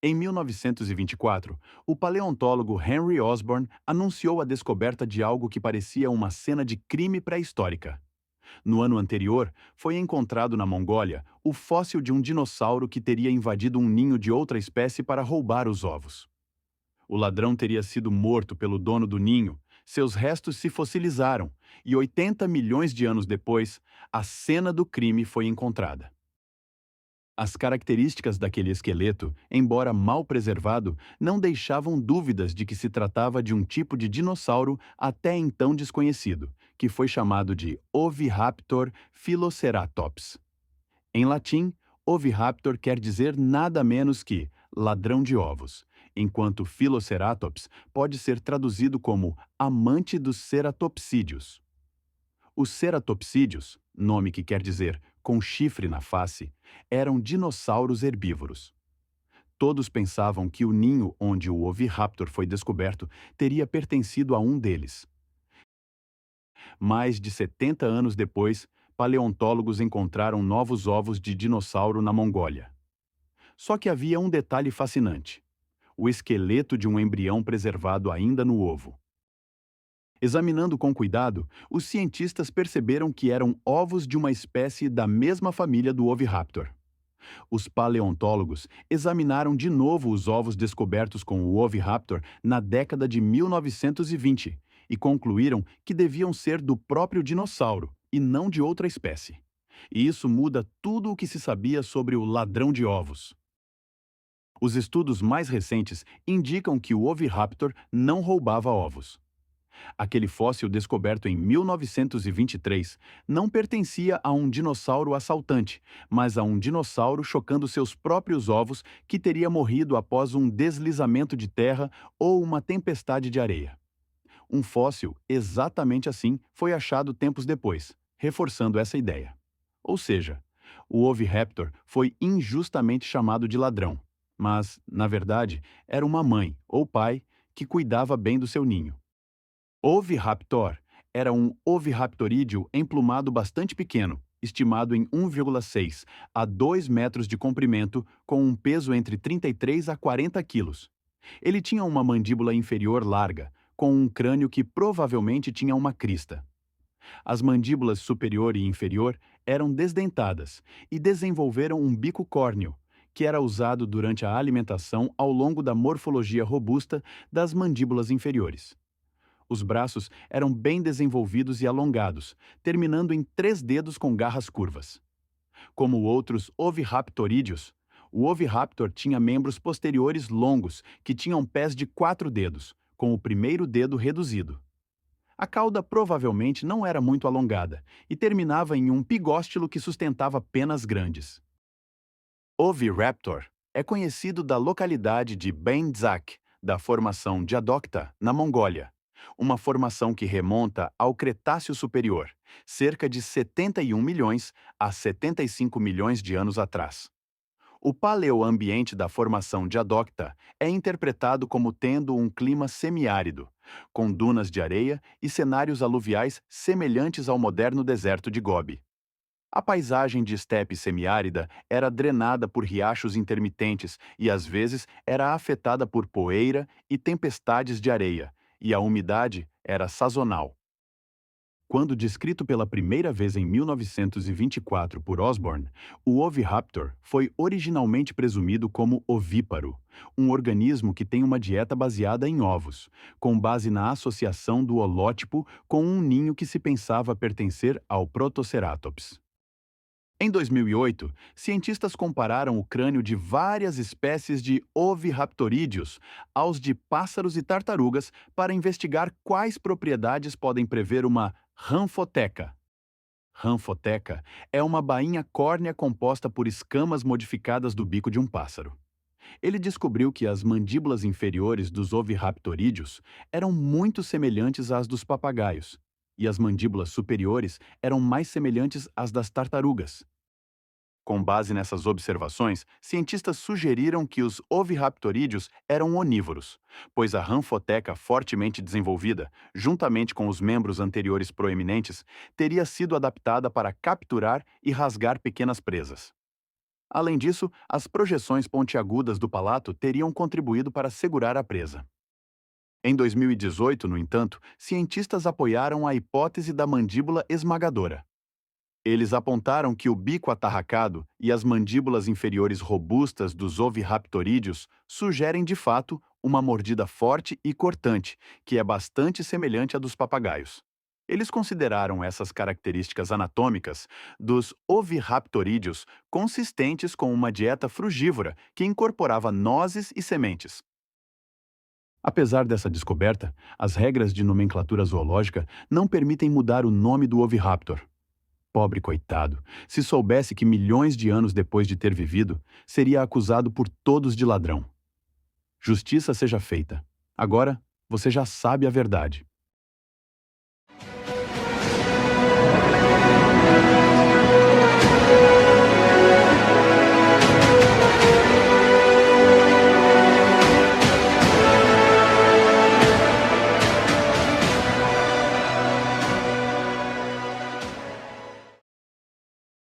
Em 1924, o paleontólogo Henry Osborn anunciou a descoberta de algo que parecia uma cena de crime pré-histórica. No ano anterior, foi encontrado na Mongólia o fóssil de um dinossauro que teria invadido um ninho de outra espécie para roubar os ovos. O ladrão teria sido morto pelo dono do ninho, seus restos se fossilizaram e 80 milhões de anos depois, a cena do crime foi encontrada. As características daquele esqueleto, embora mal preservado, não deixavam dúvidas de que se tratava de um tipo de dinossauro até então desconhecido, que foi chamado de Oviraptor philoceratops. Em latim, Oviraptor quer dizer nada menos que ladrão de ovos, enquanto Philoceratops pode ser traduzido como amante dos ceratopsídeos. Os ceratopsídeos, nome que quer dizer com chifre na face, eram dinossauros herbívoros. Todos pensavam que o ninho onde o Oviraptor foi descoberto teria pertencido a um deles. Mais de 70 anos depois, paleontólogos encontraram novos ovos de dinossauro na Mongólia. Só que havia um detalhe fascinante: o esqueleto de um embrião preservado ainda no ovo. Examinando com cuidado, os cientistas perceberam que eram ovos de uma espécie da mesma família do Oviraptor. Os paleontólogos examinaram de novo os ovos descobertos com o Oviraptor na década de 1920 e concluíram que deviam ser do próprio dinossauro e não de outra espécie. E isso muda tudo o que se sabia sobre o ladrão de ovos. Os estudos mais recentes indicam que o Oviraptor não roubava ovos. Aquele fóssil descoberto em 1923 não pertencia a um dinossauro assaltante, mas a um dinossauro chocando seus próprios ovos que teria morrido após um deslizamento de terra ou uma tempestade de areia. Um fóssil exatamente assim foi achado tempos depois, reforçando essa ideia. Ou seja, o Oviraptor foi injustamente chamado de ladrão, mas, na verdade, era uma mãe ou pai que cuidava bem do seu ninho. Oviraptor era um oviraptorídeo emplumado bastante pequeno, estimado em 1,6 a 2 metros de comprimento, com um peso entre 33 a 40 quilos. Ele tinha uma mandíbula inferior larga, com um crânio que provavelmente tinha uma crista. As mandíbulas superior e inferior eram desdentadas e desenvolveram um bico córneo, que era usado durante a alimentação ao longo da morfologia robusta das mandíbulas inferiores. Os braços eram bem desenvolvidos e alongados, terminando em 3 dedos com garras curvas. Como outros oviraptorídeos, o Oviraptor tinha membros posteriores longos que tinham pés de 4 dedos, com o primeiro dedo reduzido. A cauda provavelmente não era muito alongada e terminava em um pigóstilo que sustentava penas grandes. Oviraptor é conhecido da localidade de Benzak, da formação Diadocta, na Mongólia, uma formação que remonta ao Cretáceo Superior, cerca de 71 milhões a 75 milhões de anos atrás. O paleoambiente da formação Diadocta é interpretado como tendo um clima semiárido, com dunas de areia e cenários aluviais semelhantes ao moderno deserto de Gobi. A paisagem de estepe semiárida era drenada por riachos intermitentes e às vezes era afetada por poeira e tempestades de areia, e a umidade era sazonal. Quando descrito pela primeira vez em 1924 por Osborn, o Oviraptor foi originalmente presumido como ovíparo, um organismo que tem uma dieta baseada em ovos, com base na associação do holótipo com um ninho que se pensava pertencer ao Protoceratops. Em 2008, cientistas compararam o crânio de várias espécies de oviraptorídeos aos de pássaros e tartarugas para investigar quais propriedades podem prever uma ranfoteca. Ranfoteca é uma bainha córnea composta por escamas modificadas do bico de um pássaro. Ele descobriu que as mandíbulas inferiores dos oviraptorídeos eram muito semelhantes às dos papagaios, e as mandíbulas superiores eram mais semelhantes às das tartarugas. Com base nessas observações, cientistas sugeriram que os oviraptorídeos eram onívoros, pois a ranfoteca fortemente desenvolvida, juntamente com os membros anteriores proeminentes, teria sido adaptada para capturar e rasgar pequenas presas. Além disso, as projeções pontiagudas do palato teriam contribuído para segurar a presa. Em 2018, no entanto, cientistas apoiaram a hipótese da mandíbula esmagadora. Eles apontaram que o bico atarracado e as mandíbulas inferiores robustas dos oviraptorídeos sugerem de fato uma mordida forte e cortante, que é bastante semelhante à dos papagaios. Eles consideraram essas características anatômicas dos oviraptorídeos consistentes com uma dieta frugívora que incorporava nozes e sementes. Apesar dessa descoberta, as regras de nomenclatura zoológica não permitem mudar o nome do oviraptor. Pobre coitado, se soubesse que milhões de anos depois de ter vivido, seria acusado por todos de ladrão. Justiça seja feita. Agora, você já sabe a verdade.